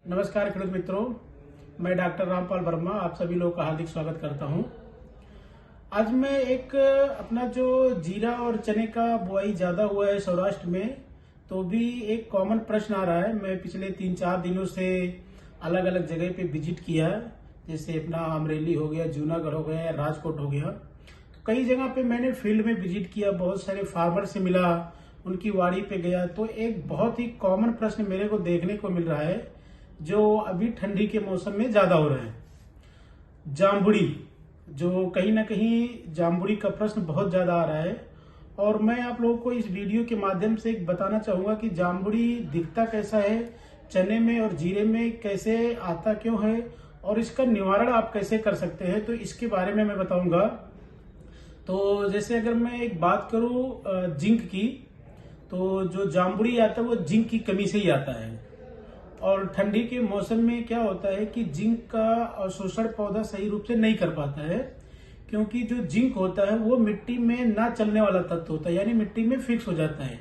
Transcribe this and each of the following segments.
नमस्कार खेडूत मित्रों, मैं डॉक्टर रामपाल वर्मा आप सभी लोगों का हार्दिक स्वागत करता हूं। आज मैं एक अपना जो जीरा और चने का बुआई ज्यादा हुआ है सौराष्ट्र में, तो भी एक कॉमन प्रश्न आ रहा है। मैं पिछले 3-4 दिनों से अलग अलग जगह पे विजिट किया, जैसे अपना अमरेली हो गया, जूनागढ़ हो गया, राजकोट हो गया। तो कई जगह पे मैंने फील्ड में विजिट किया, बहुत सारे फार्मर से मिला, उनकी वाड़ी पे गया। तो एक बहुत ही कॉमन प्रश्न मेरे को देखने को मिल रहा है, जो अभी ठंडी के मौसम में ज्यादा हो रहा है, जामुड़ी। जो कहीं ना कहीं जामुड़ी का प्रश्न बहुत ज्यादा आ रहा है, और मैं आप लोगों को इस वीडियो के माध्यम से बताना चाहूंगा कि जामुड़ी दिखता कैसा है, चने में और जीरे में कैसे आता क्यों है, और इसका निवारण आप कैसे कर सकते हैं, तो इसके बारे में मैं बताऊंगा। तो जैसे अगर मैं एक बात करूं जिंक की, तो जो जामुड़ी आता है वो जिंक की कमी से ही आता है। और ठंडी के मौसम में क्या होता है कि जिंक का अवशोषण पौधा सही रूप से नहीं कर पाता है, क्योंकि जो जिंक होता है वो मिट्टी में ना चलने वाला तत्व होता है, यानी मिट्टी में फिक्स हो जाता है,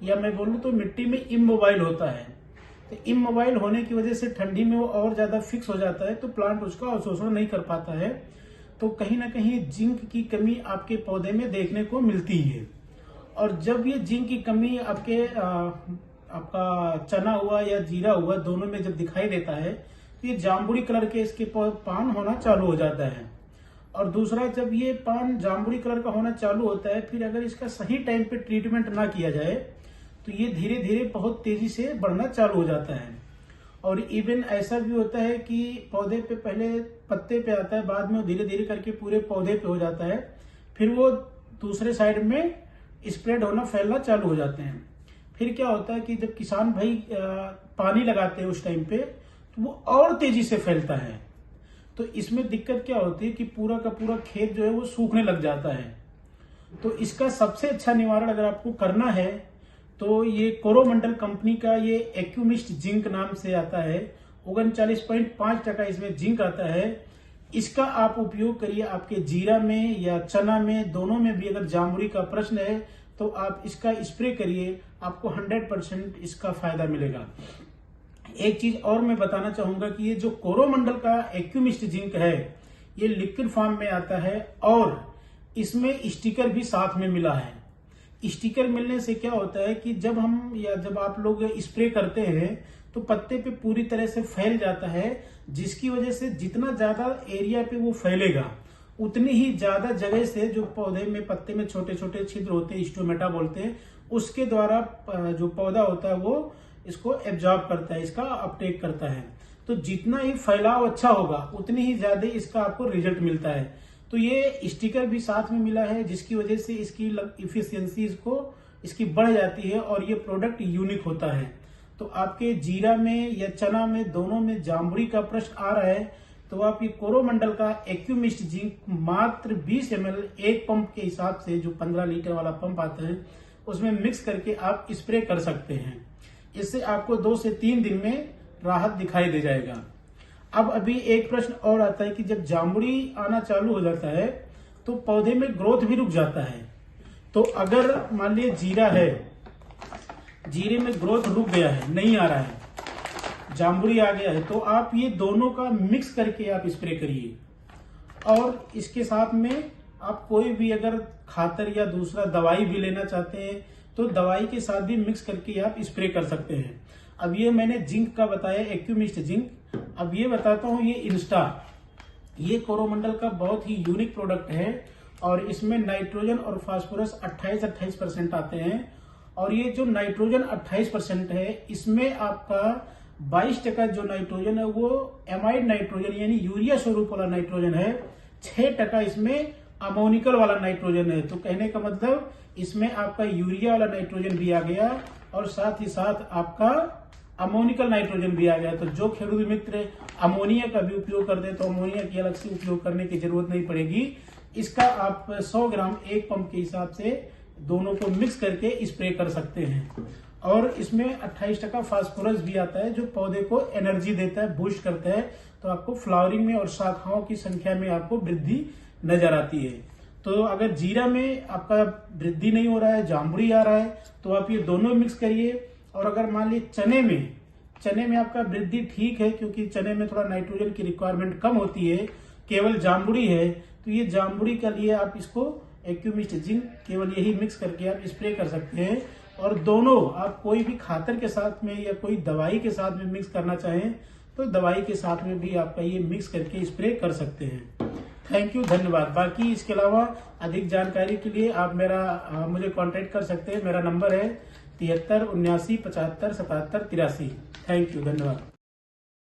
या मैं बोलूं तो मिट्टी में इमोबाइल होता है। तो इमोबाइल होने की वजह से ठंडी में वो और ज्यादा फिक्स हो जाता है, तो प्लांट उसका अवशोषण नहीं कर पाता है। तो कहीं ना कहीं जिंक की कमी आपके पौधे में देखने को मिलती है। और जब ये जिंक की कमी आपका चना हुआ या जीरा हुआ, दोनों में जब दिखाई देता है, तो ये जामुड़ी कलर के इसके पान होना चालू हो जाता है। और दूसरा, जब ये पान जामुड़ी कलर का होना चालू होता है, फिर अगर इसका सही टाइम पे ट्रीटमेंट ना किया जाए, तो ये धीरे धीरे बहुत तेजी से बढ़ना चालू हो जाता है। और इवन ऐसा भी होता है कि पौधे पे पहले पत्ते पे आता है, बाद में वो धीरे धीरे करके पूरे पौधे पे हो जाता है, फिर वो दूसरे साइड में स्प्रेड होना, फैलना चालू हो जाते हैं। फिर क्या होता है कि जब किसान भाई पानी लगाते हैं उस टाइम पे, तो वो और तेजी से फैलता है। तो इसमें दिक्कत क्या होती है कि पूरा का पूरा खेत जो है वो सूखने लग जाता है। तो इसका सबसे अच्छा निवारण अगर आपको करना है, तो ये कोरोमंडल कंपनी का ये एक्यूमिस्ट जिंक नाम से आता है, 39.5% इसमें जिंक आता है। इसका आप उपयोग करिए आपके जीरा में या चना में, दोनों में भी। अगर जामुड़ी का प्रश्न है तो आप इसका स्प्रे करिए, आपको 100% इसका फायदा मिलेगा। एक चीज और मैं बताना चाहूंगा कि ये जो कोरोमंडल का एक्यूमिस्ट जिंक है, ये लिक्विड फॉर्म में आता है, और इसमें स्टिकर भी साथ में मिला है। स्टिकर मिलने से क्या होता है कि जब आप लोग स्प्रे करते हैं, तो पत्ते पे पूरी तरह से फैल जाता है, जिसकी वजह से जितना ज्यादा एरिया पे वो फैलेगा, उतनी ही ज्यादा जगह से जो पौधे में पत्ते में छोटे छोटे छिद्र होते हैं, स्टोमेटा बोलते हैं, उसके द्वारा जो पौधा होता है वो इसको एब्जॉर्ब करता है, इसका अपटेक करता है। तो जितना ही फैलाव अच्छा होगा, उतनी ही ज्यादा इसका आपको रिजल्ट मिलता है। तो ये स्टिकर भी साथ में मिला है, जिसकी वजह से इसकी इफिशियंसी इसकी बढ़ जाती है, और ये प्रोडक्ट यूनिक होता है। तो आपके जीरा में या चना में, दोनों में जामुड़ी का प्रश्न आ रहा है, तो आप ये कोरोमंडल का एक्यूमिस्ट जिंक मात्र 20 ml एक पंप के हिसाब से, जो 15 लीटर वाला पंप आता है, उसमें मिक्स करके आप स्प्रे कर सकते हैं। इससे आपको 2 से 3 दिन में राहत दिखाई दे जाएगा। अब अभी एक प्रश्न और आता है कि जब जामुड़ी आना चालू हो जाता है, तो पौधे में ग्रोथ भी रुक जाता है। तो अगर मान लीजिए जीरा है, जीरे में ग्रोथ रुक गया है, नहीं आ रहा है, जामुड़ी आ गया है, तो आप ये दोनों का मिक्स करके आप स्प्रे करिए। और इसके साथ में आप कोई भी अगर खातर या दूसरा दवाई भी लेना चाहते हैं, तो दवाई के साथ भी मिक्स करके आप स्प्रे कर सकते हैं। अब ये मैंने जिंक का बताया, एक्यूमिस्ट जिंक। अब ये बताता हूं, ये इंस्टा, ये कोरोमंडल का बहुत ही यूनिक प्रोडक्ट है, और इसमें नाइट्रोजन और फास्फोरस 28% आते हैं। और ये जो नाइट्रोजन 28% है, इसमें आपका 22% जो नाइट्रोजन है वो एमाइड नाइट्रोजन यानी यूरिया स्वरूप वाला नाइट्रोजन है, 6% इसमें अमोनिकल वाला नाइट्रोजन है। तो कहने का मतलब इसमें आपका यूरिया वाला नाइट्रोजन भी आ गया, और साथ ही साथ आपका अमोनिकल नाइट्रोजन भी आ गया। तो जो खेडूत मित्र अमोनिया का भी उपयोग करते हैं, तो अमोनिया की अलग से उपयोग करने की जरूरत नहीं पड़ेगी। इसका आप 100 ग्राम एक पंप के हिसाब से दोनों को मिक्स करके स्प्रे कर सकते हैं। और इसमें 28% फास्फोरस भी आता है, जो पौधे को एनर्जी देता है, बूस्ट करता है। तो आपको फ्लावरिंग में और शाखाओं की संख्या में आपको वृद्धि नजर आती है। तो अगर जीरा में आपका वृद्धि नहीं हो रहा है, जामुड़ी आ रहा है, तो आप ये दोनों मिक्स करिए। और अगर मान लीजिए चने में चने में आपका वृद्धि ठीक है, क्योंकि चने में थोड़ा नाइट्रोजन की रिक्वायरमेंट कम होती है, केवल जामुड़ी है। तो ये जामुड़ी के लिए आप इसको एक्यूमिस्ट जिंक केवल यही मिक्स करके आप स्प्रे कर सकते हैं। और दोनों आप कोई भी खातर के साथ में या कोई दवाई के साथ में मिक्स करना चाहें तो दवाई के साथ में भी आपका ये मिक्स करके स्प्रे कर सकते हैं। थैंक यू, धन्यवाद। बाकी इसके अलावा अधिक जानकारी के लिए आप मुझे कांटेक्ट कर सकते हैं। मेरा नंबर है 73 79 75 77 83। थैंक यू, धन्यवाद।